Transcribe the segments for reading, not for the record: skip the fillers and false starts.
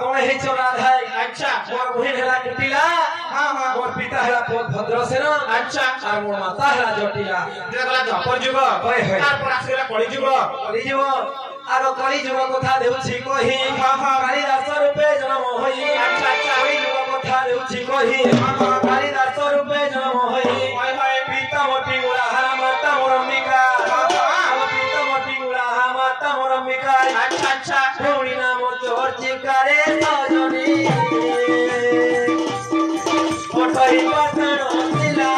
कौन है चोरा है अच्छा मोर बहिन हला कुटिला हां हां मोर पिता हला भद्रसेन अच्छा और मोर माता हला जटिला जेटा गला द्वापर जुग होय होय तार पर आसीला कली जुग आरो कली जुग कथा देउछि कहि कालिदास रूपे जन्म होई अच्छा अच्छा कली जुग कथा देउछि कहि कालिदास रूपे जन्म होई हाय हाय पिता मोर पिंगुला हरा माता मोर अंबिका पिता मोर पिंगुला हरा माता मोर अंबिका अच्छा अच्छा भौणी नाम चोर चिकारे सजनी ओठई पातण दिला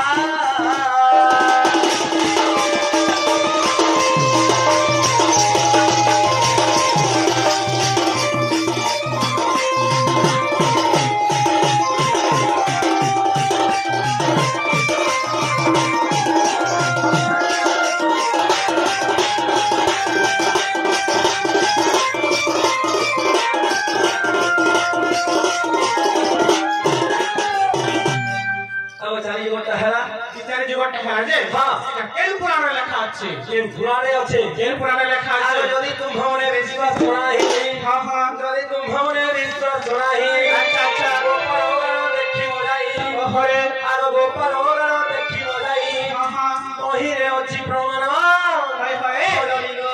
लेखा आरो यदि तुम भवने विश्वास सुनाही हां हां यदि तुम भवने विश्वास सुनाही अच्छा अच्छा गोपाल ओगण देखि मोजाई ओहरे आरो गोपाल ओगण देखि मोजाई हां हां तोही रे अछि प्रमाण हाय हाय ओडली गो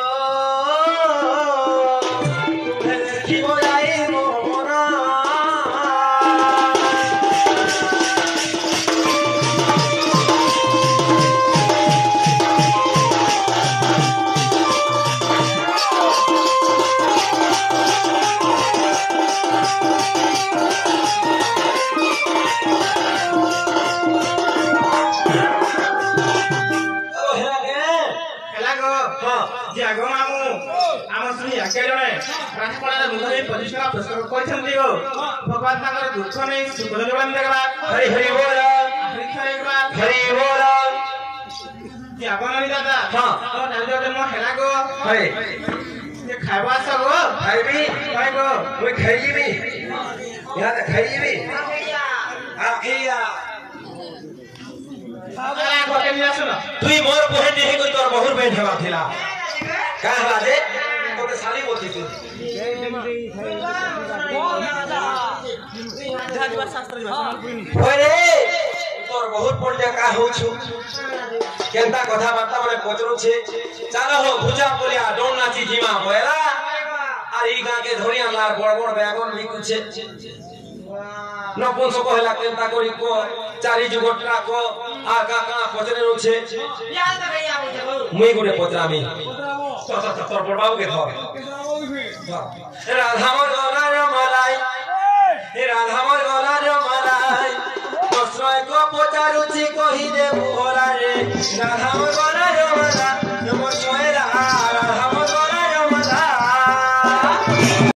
तुमे देखि मोजाई मोर जागो मामू आम सुनी आके जणे राजपड़ा मुखरे प्रतिष्ठा पुरस्कार करछन दियो भगवान तांगर दुख नै सुख देबन देखबा हरि हरि बोल हरि खरेबा हरि बोल जागो नै दादा हां तो दादा जन्म हेला गो हरि ये खाइबा सगो खाइबी खाइ गो ओइ खाइबी या खाइबी आ खिया आला गोटे निया सुन तुई मोर बहन नहीं कोई तोर बहुर बहन हेबा थिला का हला दे तोते साली बोती तू ओरे तोर बहुत पड़जा का हो छु केनता कथा बार्ता माने पचरू छे चलो हो भुजा बोलिया डोन नाची जीमा होएला आ ई गां के धोरिया लार बड़ बड़ बैगन लिखु छे नपुंसक कहला केनता करी को चारी जुगटरा को आ का का पचरे रोछे या त गया बुझबो मुई गुडे पचरामी तोर बड़बाबू के धर राधा मोर गला रे मलाई हे राधा मोर गला रे मलाई प्रश्न को पचारुछि कहि देबु होला रे राधा मोर गला रे मलाई